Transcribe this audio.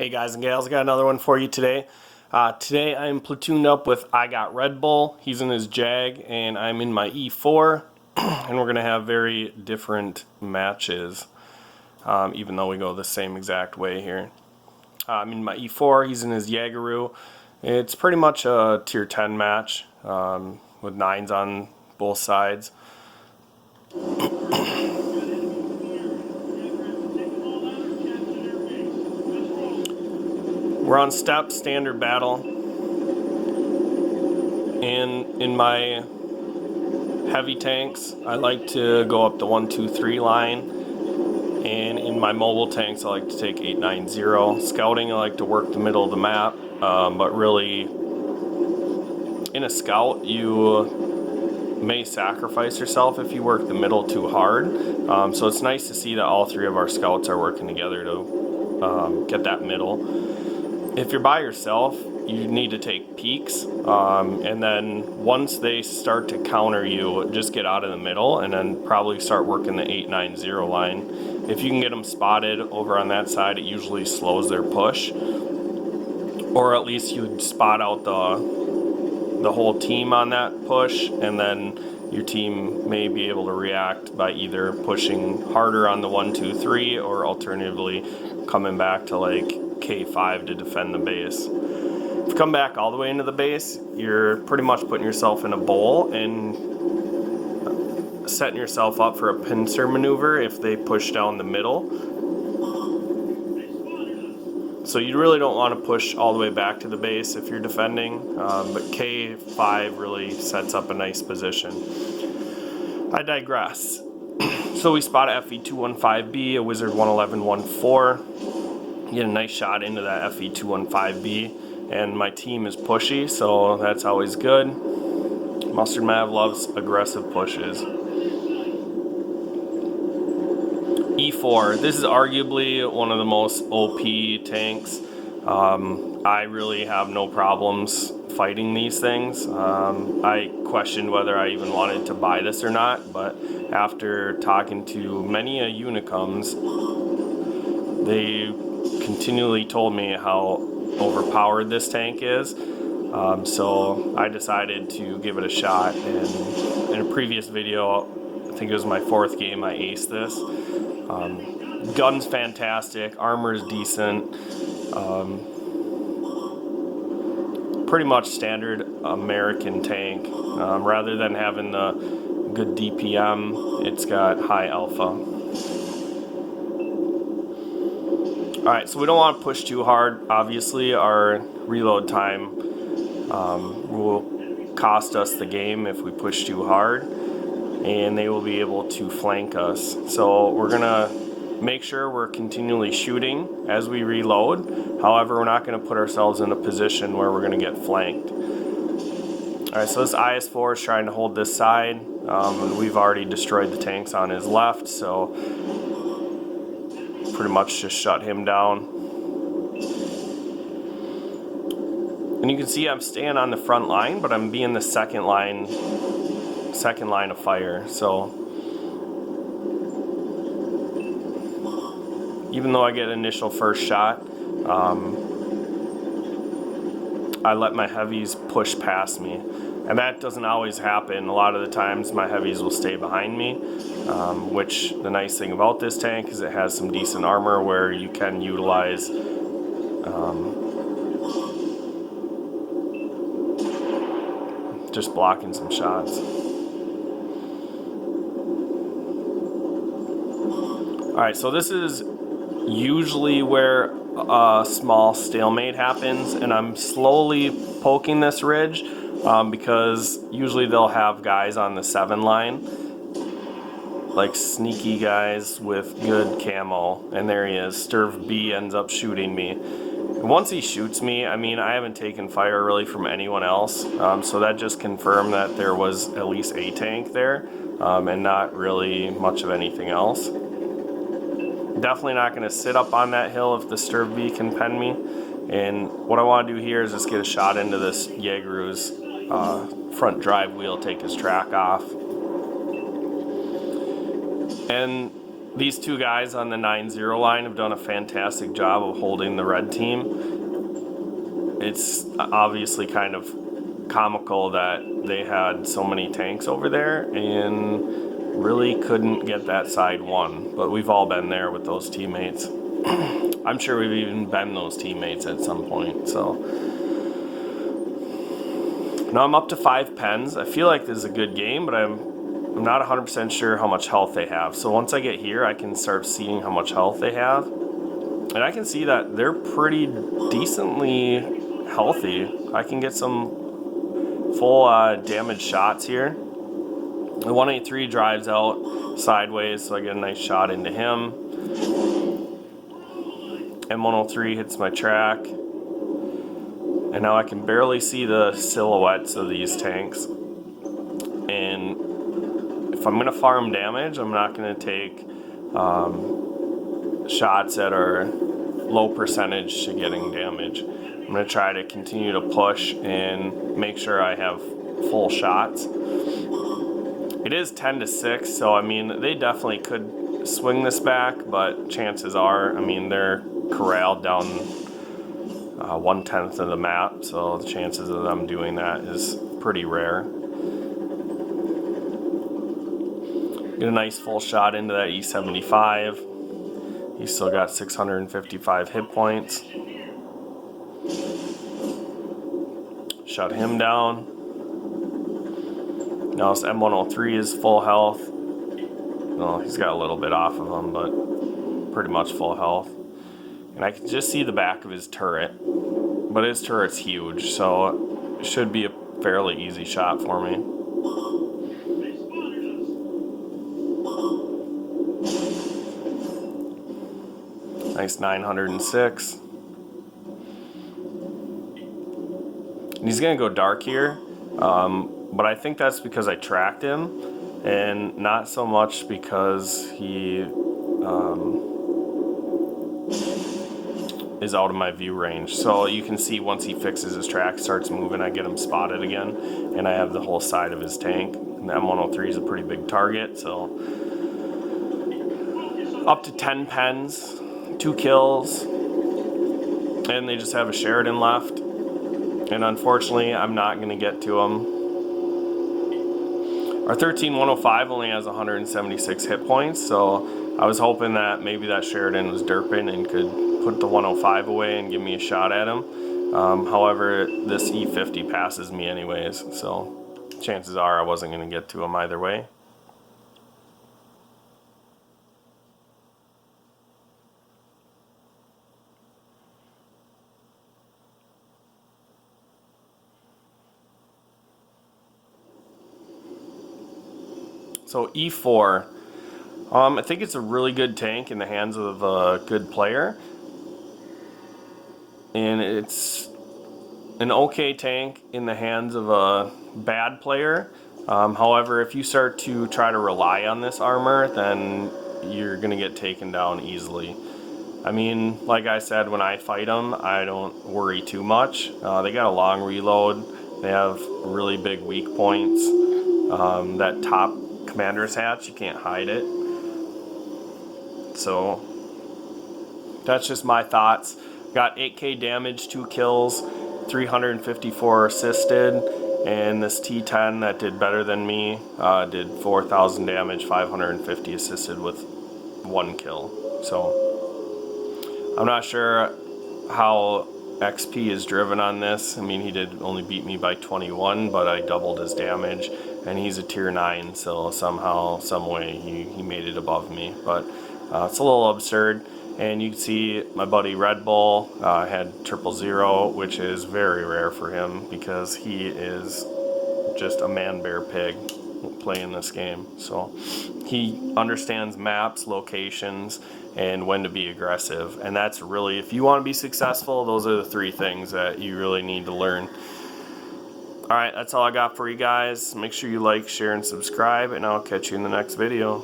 Hey guys and gals, I got another one for you today. Today I'm platooned up with I Got Red Bull. He's in his Jag and I'm in my E4 and we're going to have very different matches even though we go the same exact way here. I'm in my E4, he's in his Jageru. It's pretty much a tier 10 match with 9s on both sides. We're on step, standard battle, and in my heavy tanks I like to go up the 1, 2, 3 line, and in my mobile tanks I like to take 8, 9, 0. Scouting I like to work the middle of the map, but really in a scout you may sacrifice yourself if you work the middle too hard, so it's nice to see that all three of our scouts are working together to get that middle. If you're by yourself, you need to take peeks, and then once they start to counter you, just get out of the middle and then probably start working the 8, 9, 0 line. If you can get them spotted over on that side, it usually slows their push, or at least you'd spot out the whole team on that push, and then your team may be able to react by either pushing harder on the 1, 2, 3, or alternatively coming back to like K5 to defend the base. If you come back all the way into the base, you're pretty much putting yourself in a bowl and setting yourself up for a pincer maneuver if they push down the middle. So you really don't want to push all the way back to the base if you're defending, but K5 really sets up a nice position. I digress. So we spot a FE215B, a Wizard 111-14. Get a nice shot into that FE215B, and my team is pushy, so that's always good. Mustard Mav loves aggressive pushes. E4, this is arguably one of the most OP tanks. I really have no problems fighting these things. I questioned whether I even wanted to buy this or not, but after talking to many Unicums, they continually told me how overpowered this tank is, so I decided to give it a shot, and in a previous video, I think it was my 4th game, I aced this. Gun's fantastic, armor is decent, pretty much standard American tank. Rather than having the good DPM, it's got high alpha. Alright, so we don't want to push too hard. Obviously, our reload time will cost us the game if we push too hard, and they will be able to flank us. So we're going to make sure we're continually shooting as we reload. However, we're not going to put ourselves in a position where we're going to get flanked. Alright, so this IS-4 is trying to hold this side. We've already destroyed the tanks on his left, so pretty much just shut him down. And you can see I'm staying on the front line, but I'm being the second line of fire. So even though I get initial first shot, I let my heavies push past me. And that doesn't always happen. A lot of the times my heavies will stay behind me, which the nice thing about this tank is it has some decent armor where you can utilize just blocking some shots. Alright, so this is usually where a small stalemate happens, and I'm slowly poking this ridge because usually they'll have guys on the 7 line, like sneaky guys with good camo, and there he is. Sturv B ends up shooting me. And once he shoots me, I mean, I haven't taken fire really from anyone else, so that just confirmed that there was at least a tank there, and not really much of anything else. Definitely not going to sit up on that hill if the Sturv B can pen me, and what I want to do here is just get a shot into this Jageru's front drive wheel, take his track off. And these two guys on the 9-0 line have done a fantastic job of holding the red team. It's obviously kind of comical that they had so many tanks over there and really couldn't get that side won. But we've all been there with those teammates. I'm sure we've even been those teammates at some point. So now I'm up to 5 pens. I feel like this is a good game, but I'm not 100% sure how much health they have. So once I get here, I can start seeing how much health they have. And I can see that they're pretty decently healthy. I can get some full damage shots here. The 183 drives out sideways, so I get a nice shot into him. M103 hits my track. And now I can barely see the silhouettes of these tanks. And if I'm going to farm damage, I'm not going to take shots that are low percentage to getting damage. I'm going to try to continue to push and make sure I have full shots. It is 10-6, so I mean, they definitely could swing this back, but chances are, I mean, they're corralled down 1/10 of the map, so the chances of them doing that is pretty rare. Get a nice full shot into that E75. He's still got 655 hit points. Shut him down. Now this M103 is full health. Well, he's got a little bit off of him, but pretty much full health. And I can just see the back of his turret. But his turret's huge, so it should be a fairly easy shot for me. Nice 906. And he's gonna go dark here, but I think that's because I tracked him, and not so much because he is out of my view range. So you can see once he fixes his track, starts moving, I get him spotted again, and I have the whole side of his tank. And the M103 is a pretty big target, so up to 10 pens, 2 kills, and they just have a Sheridan left. And unfortunately, I'm not going to get to him. Our 13105 only has 176 hit points, so I was hoping that maybe that Sheridan was derping and could put the 105 away and give me a shot at him. However, this E50 passes me anyways, so chances are I wasn't going to get to him either way. So E4, I think it's a really good tank in the hands of a good player. And it's an okay tank in the hands of a bad player. However, if you start to try to rely on this armor, then you're going to get taken down easily. I mean, like I said, when I fight them, I don't worry too much. They got a long reload. They have really big weak points. That top commander's hatch, you can't hide it. So that's just my thoughts. Got 8k damage, 2 kills, 354 assisted, and this T10 that did better than me did 4,000 damage, 550 assisted with 1 kill. So I'm not sure how XP is driven on this. I mean, he did only beat me by 21, but I doubled his damage, and he's a tier 9, so somehow, some way, he made it above me. But it's a little absurd. And you can see my buddy Red Bull had 000, which is very rare for him because he is just a man-bear pig playing this game. So he understands maps, locations, and when to be aggressive. And that's really, if you want to be successful, those are the 3 things that you really need to learn. Alright, that's all I got for you guys. Make sure you like, share, and subscribe, and I'll catch you in the next video.